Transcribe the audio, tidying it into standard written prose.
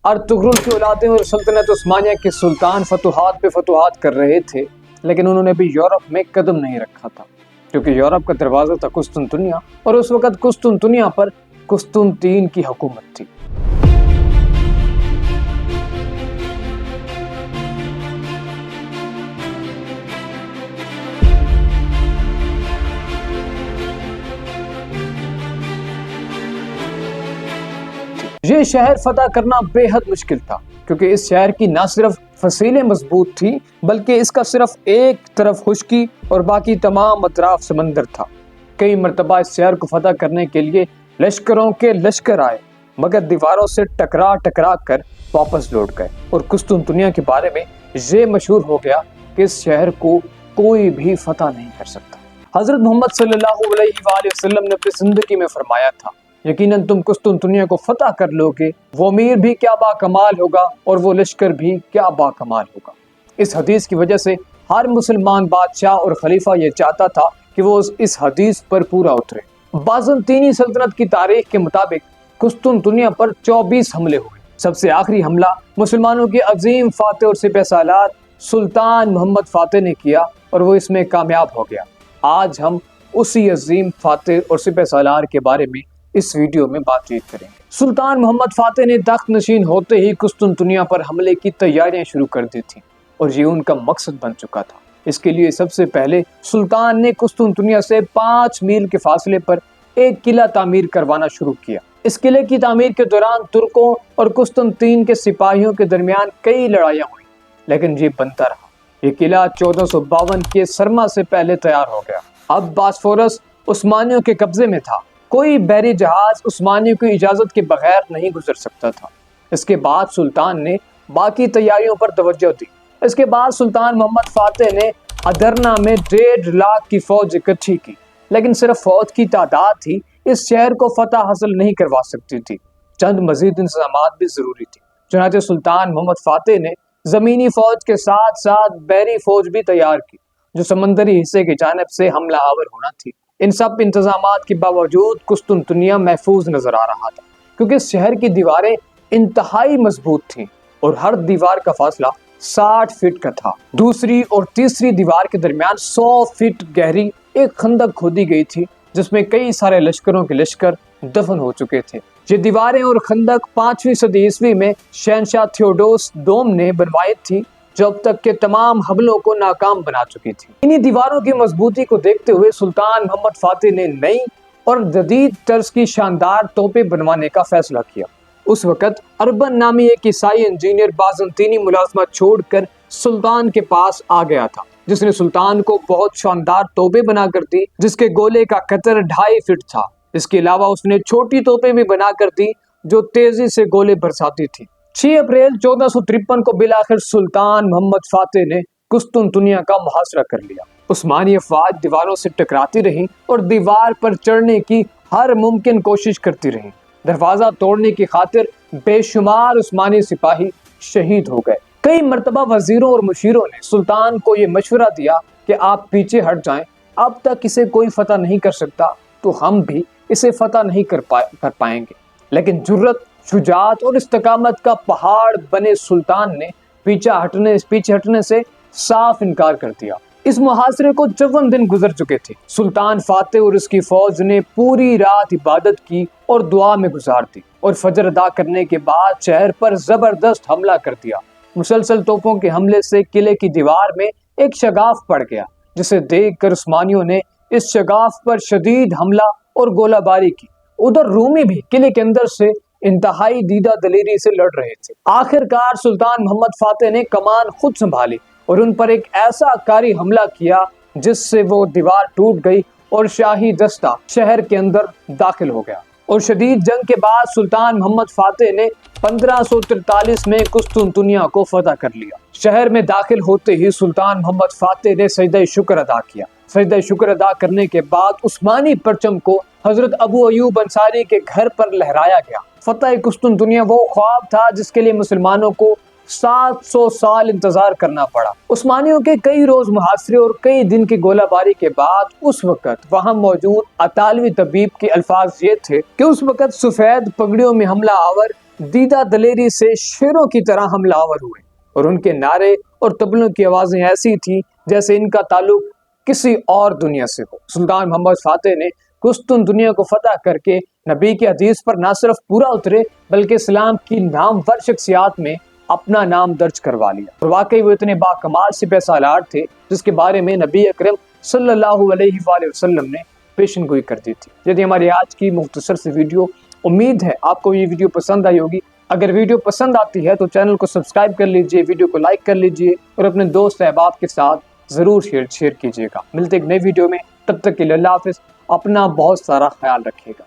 Ertugrul की औलादें और सल्तनत उस्मानिया के सुल्तान फतुहात पे फतुहात कर रहे थे, लेकिन उन्होंने भी यूरोप में कदम नहीं रखा था, क्योंकि यूरोप का दरवाजा था कुस्तुनतुनिया और उस वक्त कुस्तुनतुनिया पर कुस्तुनतीन की हुकूमत थी। ये शहर फतह करना बेहद मुश्किल था, क्योंकि इस शहर की न सिर्फ फसीलें मजबूत थी, बल्कि इसका सिर्फ एक तरफ खुश्की और बाकी तमाम अतराफ समंदर था। कई मरतबा इस शहर को फतह करने के लिए लश्करों के लश्कर आए, मगर दीवारों से टकरा टकरा कर वापस लौट गए। और कुस्तुनतुनिया के बारे में ये मशहूर हो गया कि इस शहर को कोई भी फतह नहीं कर सकता। हजरत मोहम्मद सल्लल्लाहु अलैहि वसल्लम ने अपनी जिंदगी में फरमाया था, यकीनन तुम कुस्तुनतुनिया को फतह कर लोगे, वो अमीर भी क्या बाकमाल होगा और वो लश्कर भी क्या बाकमाल होगा। इस हदीस की वजह से हर मुसलमान बादशाह और खलीफा ये चाहता था कि वो इस हदीस पर पूरा उतरे। बाज़ंतीनी सल्तनत की तारीख के मुताबिक कुस्तुनतुनिया पर 24 हमले हुए। सबसे आखिरी हमला मुसलमानों के अजीम फातेह और सिपहसालार सुल्तान मोहम्मद फातेह ने किया और वो इसमें कामयाब हो गया। आज हम उसी अजीम फातेह और सिपहसालार के बारे में इस वीडियो में बातचीत करेंगे। सुल्तान मोहम्मद फातेह ने तख्त नशीन होते ही कुस्तुनतुनिया पर हमले की तैयारियां शुरू कर दी थी और ये उनका मकसद बन चुका था। इसके लिए सबसे पहले सुल्तान ने कुस्तुनतुनिया से 5 मील के फासले पर एक किला तामीर करवाना शुरू किया। इस किले की तामीर के दौरान तुर्कों और कुस्तुनतीन के सिपाहियों के दरमियान कई लड़ाइयां हुई, लेकिन ये बनता रहा। ये किला 1452 के सरमा से पहले तैयार हो गया। अब बास्फोरस उस्मानियों के कब्जे में था। कोई बहरी जहाज उस्मानियों की इजाजत के बगैर नहीं गुजर सकता था। इसके बाद सुल्तान ने बाकी तैयारियों पर तवज्जो दी। इसके बाद सुल्तान मोहम्मद फातेह ने अदरना में 1.5 लाख की फौज इकट्ठी की, लेकिन सिर्फ फौज की तादाद ही इस शहर को फतह हासिल नहीं करवा सकती थी। चंद मजीद इंतजामात भी जरूरी थी। चुनांचे सुल्तान मोहम्मद फातेह ने जमीनी फौज के साथ साथ बहरी फौज भी तैयार की, जो समंदरी हिस्से की जानिब से हमला आवर होना थी। इन सब इंतजामात के बावजूद कुस्तुनतुनिया महफूज नजर आ रहा था, क्योंकि इस शहर की दीवारें इंतहाई मजबूत थीं और हर दीवार का फासला 60 फीट का था। दूसरी और तीसरी दीवार के दरमियान 100 फीट गहरी एक खंदक खोदी गई थी, जिसमें कई सारे लश्करों के लश्कर दफन हो चुके थे। ये दीवारें और खंदक 5वीं सदी ईस्वी में शहनशाह थियोडोस दोम ने बनवाई थी, जो अब तक के तमाम हमलों को नाकाम बना चुकी थी। इन्हीं दीवारों की मजबूती को देखते हुए सुल्तान मोहम्मद फातेह ने नई और जदीद तर्ज की शानदार तोपें बनवाने का फैसला किया। उस वक्त अरबन नामी एक ईसाई इंजीनियर बाज़ंतीनी मुलाजमत छोड़कर सुल्तान के पास आ गया था, जिसने सुल्तान को बहुत शानदार तोपें बनाकर दी, जिसके गोले का कतर 2.5 फीट था। इसके अलावा उसने छोटी तोपें भी बनाकर दी, जो तेजी से गोले बरसाती थी। 6 अप्रैल 1453 को बिलाखिर सुल्तान मोहम्मद फातेह ने कुस्तुनतुनिया का मुहासरा कर लिया। उस्मानी अफवाज दीवारों से टकराती रहीं और दीवार पर चढ़ने की हर मुमकिन कोशिश करती रहीं। दरवाजा तोड़ने की खातिर बेशुमार उस्मानी सिपाही शहीद हो गए। कई मरतबा वजीरों और मुशीरों ने सुल्तान को यह मशवरा दिया कि आप पीछे हट जाएं, अब तक इसे कोई फतह नहीं कर सकता, तो हम भी इसे फतह नहीं कर पाएंगे। लेकिन जुर्रत, शुजाअत और इस्तिकामत का पहाड़ बने सुल्तान ने पीछे हटने से साफ इनकार कर दिया। इस मुहासरे को 54 दिन गुजर चुके थे। सुल्तान फातेह और उसकी फौज ने पूरी रात इबादत की और दुआ में गुजार दी और फजर अदा करने के बाद शहर पर जबरदस्त हमला कर दिया। मुसलसल तोपों के हमले से किले की दीवार में एक शगाफ पड़ गया, जिसे देखकर उस्मानियों ने इस शगाफ पर शदीद हमला और गोलाबारी की। उधर रूमी भी किले के अंदर से इंतहाई दीदा दलेरी से लड़ रहे थे। आखिरकार सुल्तान मोहम्मद फातेह ने कमान खुद संभाली और उन पर एक ऐसा कारी हमला किया, जिससे वो दीवार टूट गई और शाही दस्ता शहर के अंदर दाखिल हो गया। और शदीद जंग के बाद सुल्तान मोहम्मद फातेह ने 1543 में कुस्तुनतुनिया को फतह कर लिया। शहर में दाखिल होते ही सुल्तान मोहम्मद फातेह ने सजदा शुक्र अदा किया। सजदा शुक्र अदा करने के बाद उस्मानी परचम को हजरत अबू अयूब अंसारी के घर पर लहराया गया। फतह कुस्तुनतुनिया वो ख्वाब था जिसके लिए मुसलमानों को 700 साल इंतजार करना पड़ा। उस्मानियों के कई रोज मुहासरे और कई दिन की गोलाबारी के बाद उस वक्त वहां मौजूद अतालवी तबीब के अल्फाज ये थे कि उस वक्त सफेद पगड़ियों में हमला आवर دیدہ دلیری سے شیروں کی طرح حملہ آور ہوئے اور ان کے نعرے اور طبلوں کی آوازیں ایسی تھیں جیسے ان کا تعلق کسی اور دنیا سے ہو۔ سلطان محمد فاتح نے قسطن دنیا کو فتح کر کے نبی کے حدیث پر نہ صرف پورا اترے بلکہ اسلام کی نامور شخصیات میں اپنا نام درج کروا لیا، اور واقعی وہ اتنے باکمال سپہ سالار تھے جس کے بارے میں نبی اکرم صلی اللہ علیہ وآلہ وسلم نے پیشن گوئی کر دی تھی۔ یہ ہماری آج کی مختصر سی ویڈیو، امید ہے آپ کو یہ ویڈیو پسند آئی ہوگی۔ اگر ویڈیو پسند آتی ہے تو چینل کو سبسکرائب کر لیجئے، ویڈیو کو لائک کر لیجئے اور اپنے دوست احباب کے ساتھ ضرور شیئر کیجئے گا۔ ملتے ایک نئی ویڈیو میں، تب تک کے لیے اللہ حافظ، اپنا بہت سارا خیال رکھیے گا۔